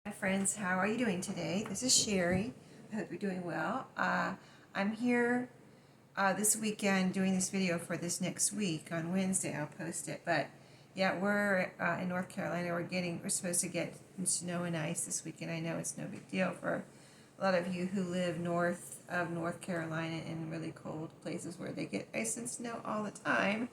Hi friends, how are you doing today? This is Sheree. I hope you're doing well. I'm here this weekend doing this video for this next week. On Wednesday I'll post it. But yeah, we're in North Carolina. We're supposed to get snow and ice this weekend. I know it's no big deal for a lot of you who live north of North Carolina in really cold places where they get ice and snow all the time.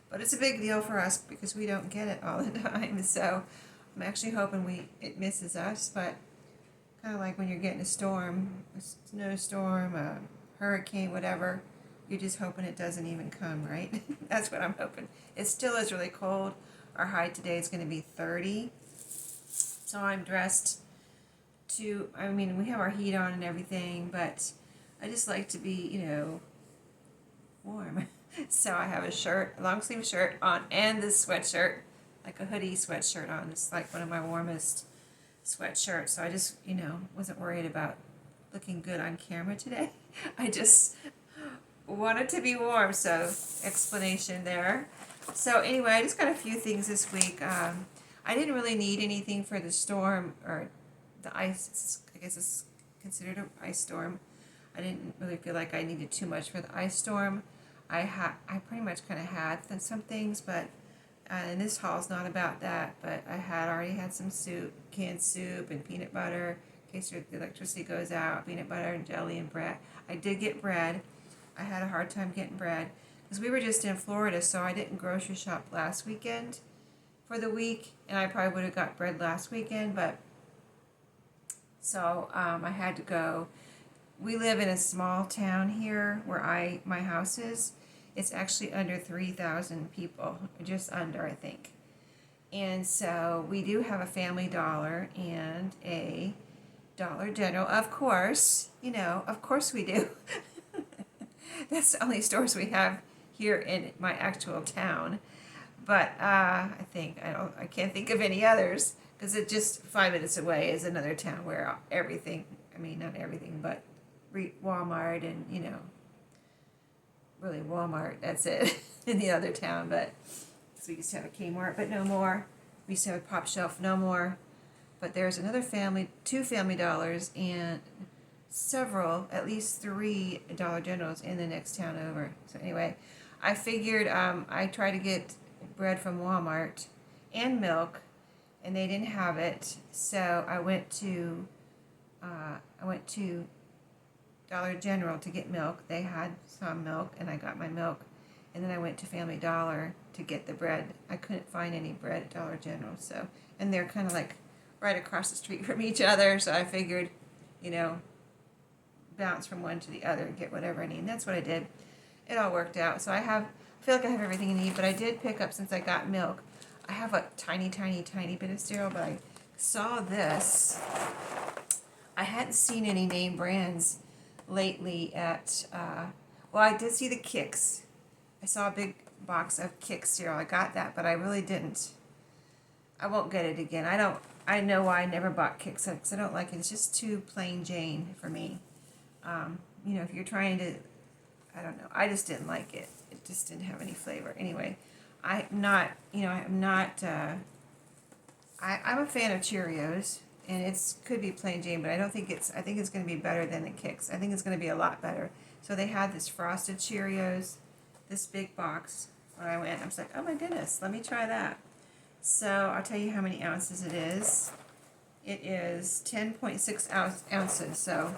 But it's a big deal for us because we don't get it all the time. So I'm actually hoping it misses us, but kind of like when you're getting a storm, a snowstorm, a hurricane, whatever, you're just hoping it doesn't even come, right? That's what I'm hoping. It still is really cold. Our high today is going to be 30. So I'm dressed we have our heat on and everything, but I just like to be, warm. So I have a long sleeve shirt on, and this sweatshirt, like a hoodie sweatshirt on. It's like one of my warmest sweatshirts. So I just, wasn't worried about looking good on camera today. I just wanted to be warm, so explanation there. So anyway, I just got a few things this week. I didn't really need anything for the storm, or the ice. I guess it's considered an ice storm. I didn't really feel like I needed too much for the ice storm. I pretty much kind of had some things, but and this haul's not about that. But I already had some canned soup and peanut butter in case the electricity goes out. Peanut butter and jelly and bread. I did get bread. I had a hard time getting bread because we were just in Florida, so I didn't grocery shop last weekend for the week, and I probably would have got bread last weekend, but so I had to go. We live in a small town here where my house is. It's actually under 3,000 people, just under, I think. And so we do have a Family Dollar and a Dollar General, of course. Of course we do. That's the only stores we have here in my actual town. But I can't think of any others because it's just 5 minutes away is another town where everything, not everything, but Walmart and, really Walmart, that's it, in the other town. But so we used to have a Kmart, but no more. We used to have a Pop Shelf, no more. But there's two Family Dollars, and at least 3 Dollar Generals in the next town over. So anyway, I figured I tried to get bread from Walmart and milk, and they didn't have it. So I went to Dollar General to get milk. They had some milk, and I got my milk. And then I went to Family Dollar to get the bread. I couldn't find any bread at Dollar General, and they're kind of like right across the street from each other, so I figured, bounce from one to the other and get whatever I need. And that's what I did. It all worked out. So I feel like I have everything I need, but I did pick up, since I got milk, I have a tiny, tiny, tiny bit of cereal, but I saw this. I hadn't seen any name brands lately at, I did see the Kix. I saw a big box of Kix cereal. I got that, but I really didn't. I won't get it again. I know why I never bought Kix, because I don't like it. It's just too plain Jane for me. If you're trying to, I don't know. I just didn't like it. It just didn't have any flavor. Anyway, I'm a fan of Cheerios, and it could be plain Jane, but I think it's going to be better than the Kix. I think it's going to be a lot better. So they had this frosted Cheerios, this big box. When I went, I was like, oh my goodness, let me try that. So I'll tell you how many ounces it is. It is 10.6 ounces, so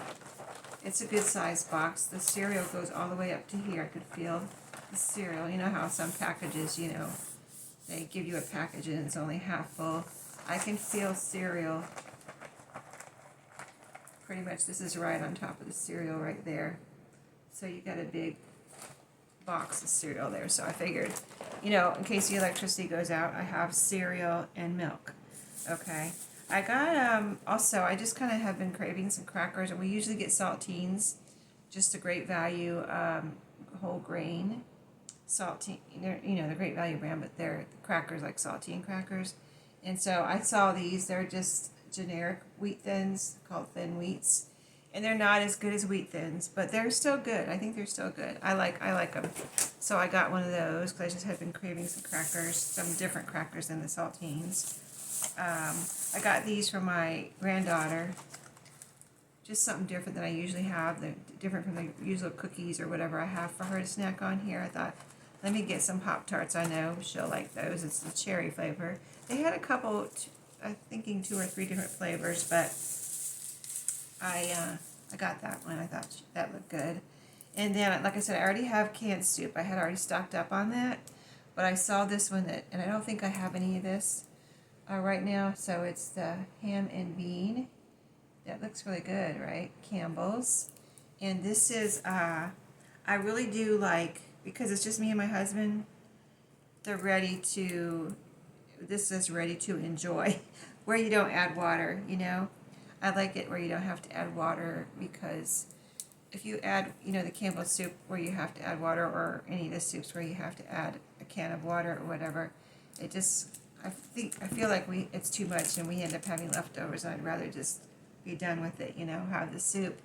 it's a good size box. The cereal goes all the way up to here. I could feel the cereal. You know how some packages, they give you a package and it's only half full. I can feel cereal. Pretty much this is right on top of the cereal right there. So you got a big box of cereal there. So I figured, in case the electricity goes out, I have cereal and milk. Okay. I got, also, I just kind of have been craving some crackers, and we usually get saltines, just a Great Value, whole grain saltine, the Great Value brand, but they're crackers like saltine crackers. And so I saw these. They're just generic wheat thins called thin wheats, and they're not as good as wheat thins, but they're still good. I think they're still good. I like them. So I got one of those because I just had been craving some crackers, some different crackers than the saltines. I got these from my granddaughter. Just something different than I usually have. They're different from the usual cookies or whatever I have for her to snack on here. I thought, let me get some Pop-Tarts. I know she'll like those. It's the cherry flavor. They had a couple, I'm thinking 2 or 3 different flavors, but I got that one. I thought that looked good. And then, like I said, I already have canned soup. I had already stocked up on that. But I saw this one, and I don't think I have any of this right now. So it's the ham and bean. That looks really good, right? Campbell's. And this is, I really do like, because it's just me and my husband, this is ready to enjoy, where you don't add water, you know? I like it where you don't have to add water, because if you add, the Campbell's soup where you have to add water, or any of the soups where you have to add a can of water or whatever, it just, I feel like it's too much and we end up having leftovers. I'd rather just be done with it, have the soup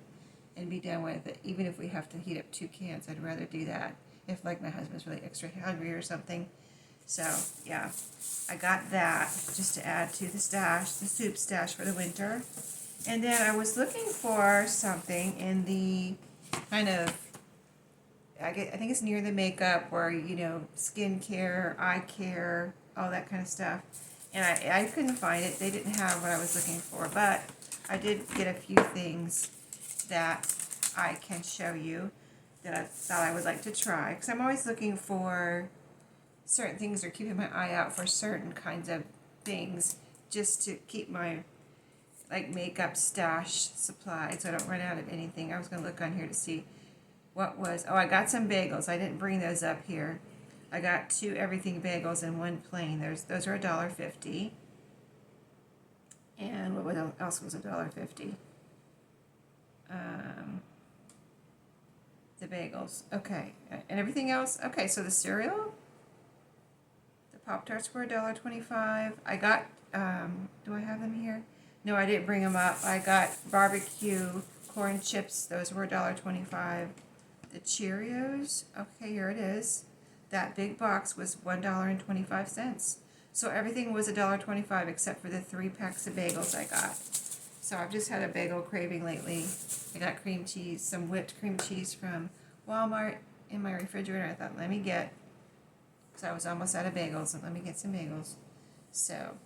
and be done with it. Even if we have to heat up 2 cans, I'd rather do that if, like, my husband's really extra hungry or something. So, yeah, I got that just to add to the soup stash for the winter. And then I was looking for something in the kind of, I think it's near the makeup, where, skin care, eye care, all that kind of stuff. And I couldn't find it. They didn't have what I was looking for, but I did get a few things that I can show you that I thought I would like to try. Because I'm always looking for certain things, or keeping my eye out for certain kinds of things, just to keep my makeup stash supplied so I don't run out of anything. I was going to look on here to see what was, I got some bagels. I didn't bring those up here. I got 2 everything bagels and 1 plain. Those are $1.50. And what else was $1.50? The bagels. Okay. And everything else? Okay, so the cereal, the Pop-Tarts were $1.25. I got, do I have them here? No, I didn't bring them up. I got barbecue corn chips. Those were $1.25. The Cheerios, okay, here it is. That big box was $1.25. So everything was $1.25 except for the 3 packs of bagels I got. So I've just had a bagel craving lately. I got cream cheese, some whipped cream cheese from Walmart in my refrigerator. I thought, let me get, so I was almost out of bagels, and let me get some bagels. So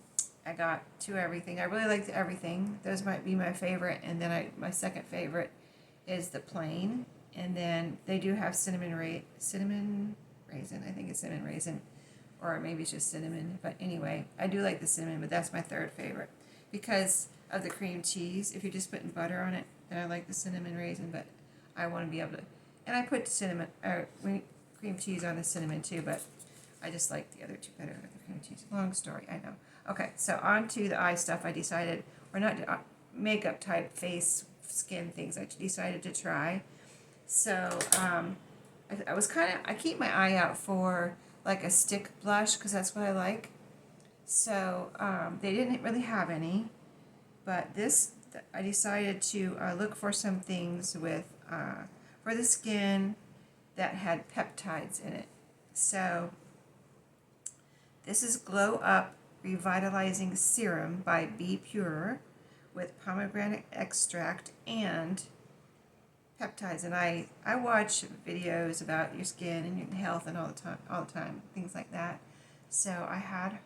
I got 2 everything. I really like the everything. Those might be my favorite. And then my second favorite is the plain. And then they do have cinnamon raisin. I think it's cinnamon raisin, or maybe it's just cinnamon. But anyway, I do like the cinnamon, but that's my third favorite because of the cream cheese. If you're just putting butter on it, then I like the cinnamon raisin. But I want to be able to, and I put cream cheese on the cinnamon too. But I just like the other 2 better with the cream cheese. Long story, I know. Okay, so on to the eye stuff. I decided, or not makeup type face skin things. I decided to try. So I keep my eye out for like a stick blush, because that's what I like. So they didn't really have any, but I decided to look for some things with for the skin that had peptides in it. So this is Glow Up Revitalizing Serum by Be Pure with pomegranate extract and peptides. And I watch videos about your skin and your health and all the time, things like that. So I had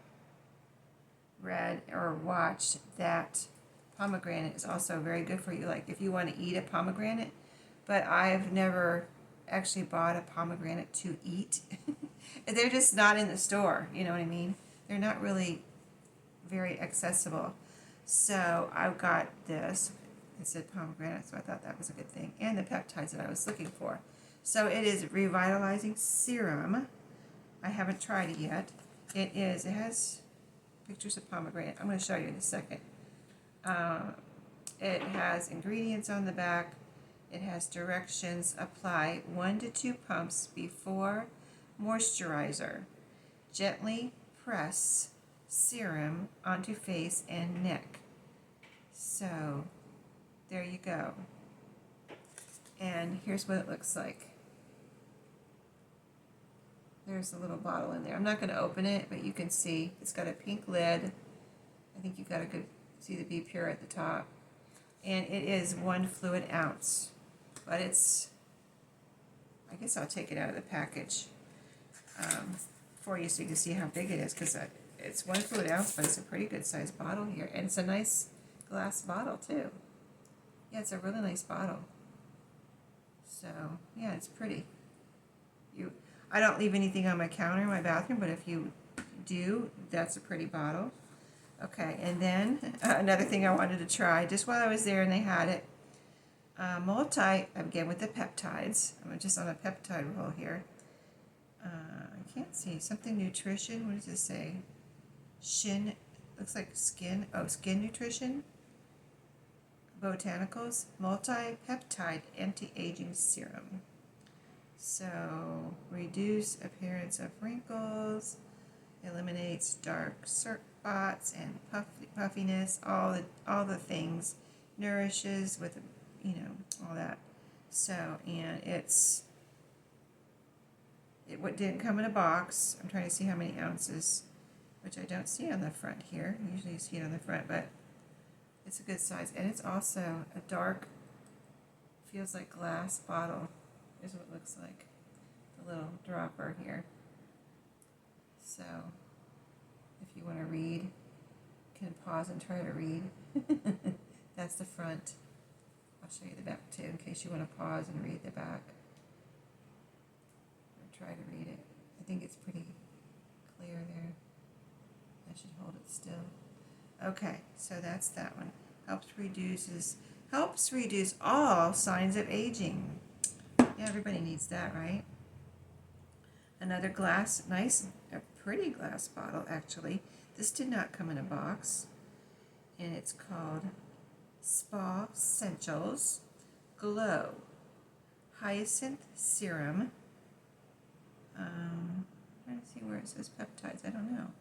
read or watched that pomegranate is also very good for you, like if you want to eat a pomegranate. But I've never actually bought a pomegranate to eat. They're just not in the store, you know what I mean? They're not really very accessible. So I got this. It said pomegranate, so I thought that was a good thing. And the peptides that I was looking for. So it is Revitalizing Serum. I haven't tried it yet. It has pictures of pomegranate. I'm going to show you in a second. It has ingredients on the back. It has directions. Apply 1 to 2 pumps before moisturizer. Gently press serum onto face and neck. So there you go. And here's what it looks like. There's a little bottle in there. I'm not going to open it, but you can see it's got a pink lid. I think you've got a good See the Be Pure at the top. And it is 1 fluid ounce. But it's, I guess I'll take it out of the package for you so you can see how big it is, because it's 1 fluid ounce, but it's a pretty good sized bottle here. And it's a nice glass bottle too. Yeah, it's a really nice bottle. So, yeah, it's pretty. I don't leave anything on my counter in my bathroom, but if you do, that's a pretty bottle. Okay, and then another thing I wanted to try, just while I was there and they had it, again with the peptides. I'm just on a peptide roll here. I can't see, something nutrition, what does this say? Looks like skin, skin nutrition. Botanicals, multi-peptide anti-aging serum. So, reduce appearance of wrinkles, eliminates dark spots and puffiness, all the things, nourishes with, all that. So, and it didn't come in a box. I'm trying to see how many ounces, which I don't see on the front here. Usually you see it on the front, but it's a good size, and it's also a dark, feels like glass bottle. Here's what it looks like, the little dropper here. So, if you want to read, you can pause and try to read. That's the front. I'll show you the back too, in case you want to pause and read the back. Or try to read it. I think it's pretty clear there. I should hold it still. Okay, so that's that one. Helps reduce all signs of aging. Yeah, everybody needs that, right? Another glass, a pretty glass bottle actually. This did not come in a box, and it's called Spa Essentials Glow Hyacinth Serum. Trying to see where it says peptides. I don't know.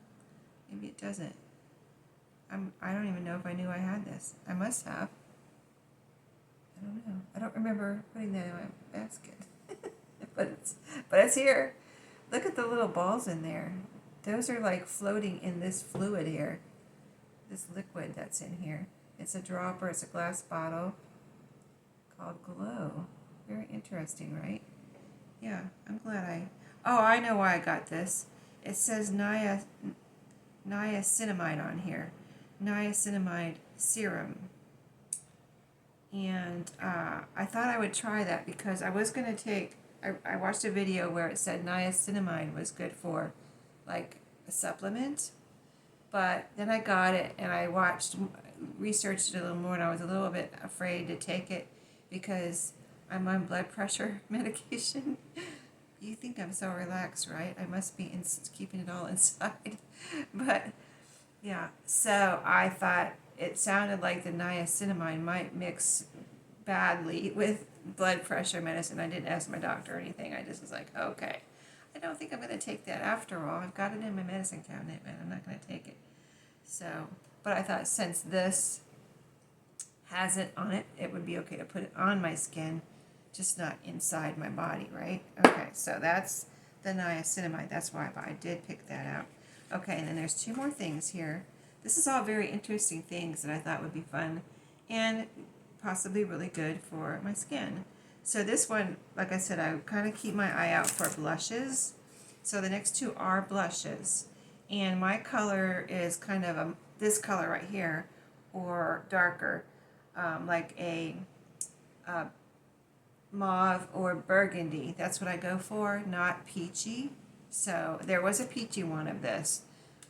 Maybe it doesn't. I don't even know if I knew I had this. I must have. I don't know. I don't remember putting that in my basket. but it's here. Look at the little balls in there. Those are like floating in this fluid here. This liquid that's in here. It's a dropper. It's a glass bottle called Glow. Very interesting, right? Yeah, I'm glad I know why I got this. It says niacinamide on here. Niacinamide serum. And I thought I would try that because I was going to take, I watched a video where it said niacinamide was good for like a supplement, but then I got it and I researched it a little more, and I was a little bit afraid to take it because I'm on blood pressure medication. You think I'm so relaxed, right? I must be keeping it all inside. But yeah, so I thought it sounded like the niacinamide might mix badly with blood pressure medicine. I didn't ask my doctor or anything. I just was like, okay, I don't think I'm going to take that after all. I've got it in my medicine cabinet, but I'm not going to take it. So, but I thought since this has it on it, it would be okay to put it on my skin, just not inside my body, right? Okay, so that's the niacinamide. That's why I did pick that out. Okay, and then there's 2 more things here. This is all very interesting things that I thought would be fun and possibly really good for my skin. So this one, like I said, I kind of keep my eye out for blushes. So the next 2 are blushes. And my color is kind of this color right here, or darker, like a mauve or burgundy. That's what I go for, not peachy. So there was a peachy one of this.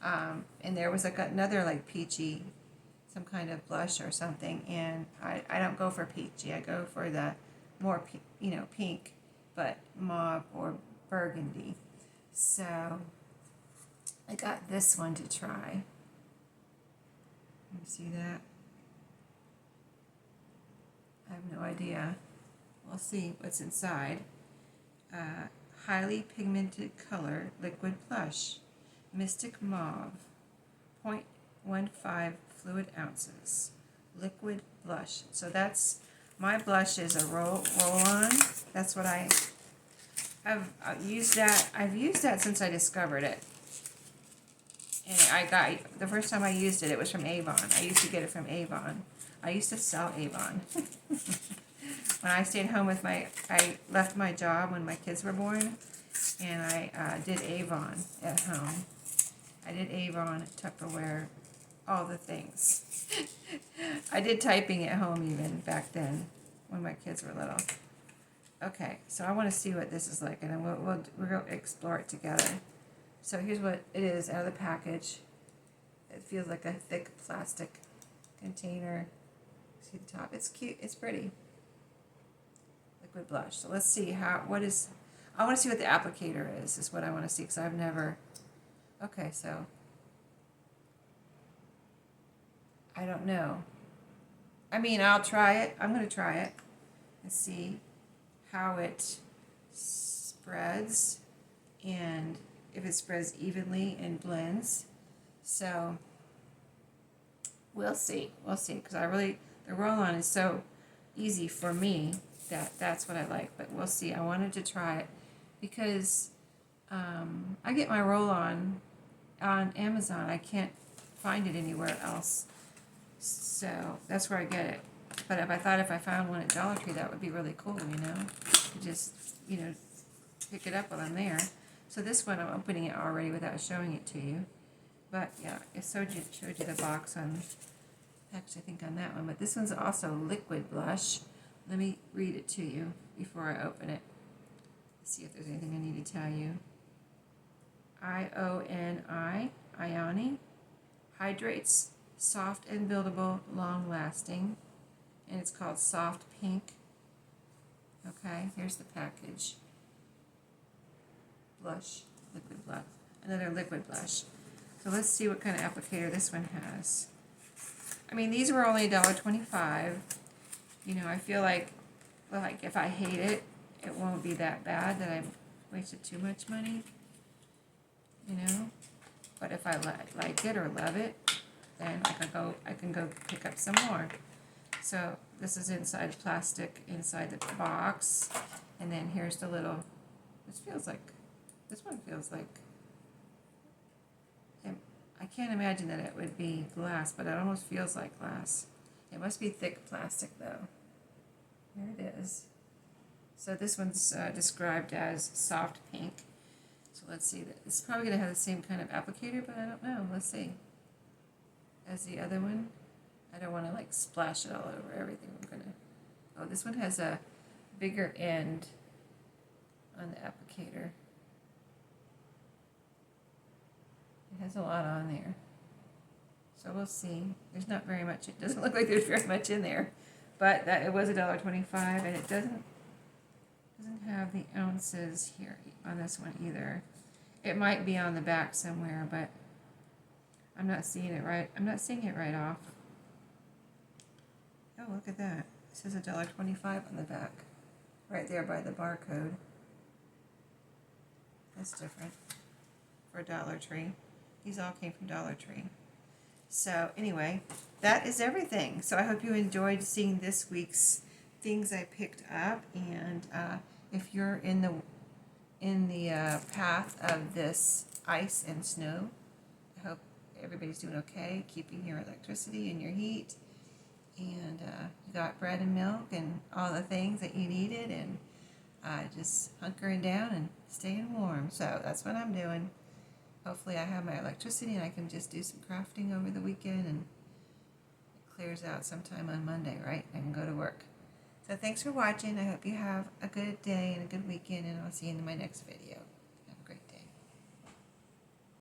And there was another like peachy, some kind of blush or something, and I don't go for peachy. I go for the more pink, but mauve or burgundy. So I got this one to try. You see that? I have no idea. We'll see what's inside. Highly pigmented color liquid blush. Mystic Mauve, 0.15 fluid ounces, liquid blush. So that's, my blush is a roll-on. That's what I've used that. I've used that since I discovered it. And I got, the first time I used it, it was from Avon. I used to get it from Avon. I used to sell Avon. When I stayed home with I left my job when my kids were born, and I did Avon at home. I did Avon, Tupperware, all the things. I did typing at home even back then when my kids were little. Okay, so I want to see what this is like, and then we'll go explore it together. So here's what it is out of the package. It feels like a thick plastic container. See the top? It's cute. It's pretty. Liquid blush. So let's see I want to see what the applicator is what I want to see, because I've never. Okay, so I don't know. I mean, I'll try it. I'm going to try it and see how it spreads and if it spreads evenly and blends. So we'll see. We'll see, because the roll-on is so easy for me that's what I like. But we'll see. I wanted to try it because I get my roll-on on Amazon. I can't find it anywhere else. So that's where I get it. But if I found one at Dollar Tree, that would be really cool, Just, pick it up while I'm there. So this one, I'm opening it already without showing it to you. But yeah, it showed you the box on, actually I think on that one. But this one's also liquid blush. Let me read it to you before I open it. See if there's anything I need to tell you. Ioni, hydrates, soft and buildable, long lasting. And it's called Soft Pink. Okay, here's the package. Blush, liquid blush, another liquid blush. So let's see what kind of applicator this one has. I mean, these were only $1.25. I feel like, if I hate it, it won't be that bad that I've wasted too much money. But if I like it or love it, then I can go pick up some more. So this is inside plastic, inside the box, and then here's the little. This one feels like. I can't imagine that it would be glass, but it almost feels like glass. It must be thick plastic though. There it is. So this one's described as soft pink. So let's see. It's probably going to have the same kind of applicator, but I don't know. Let's see. As the other one. I don't want to splash it all over everything. This one has a bigger end on the applicator. It has a lot on there. So we'll see. There's not very much. It doesn't look like there's very much in there. But it was $1.25, and it doesn't have the ounces here on this one either. It might be on the back somewhere, but I'm not seeing it right. I'm not seeing it right off. Oh, look at that. It says $1.25 on the back. Right there by the barcode. That's different. For Dollar Tree. These all came from Dollar Tree. So anyway, that is everything. So I hope you enjoyed seeing this week's things I picked up. And if you're in the path of this ice and snow, I hope everybody's doing okay, keeping your electricity and your heat. And you got bread and milk and all the things that you needed, and just hunkering down and staying warm. So that's what I'm doing. Hopefully I have my electricity and I can just do some crafting over the weekend, and it clears out sometime on Monday, right? I can go to work. So thanks for watching. I hope you have a good day and a good weekend, and I'll see you in my next video.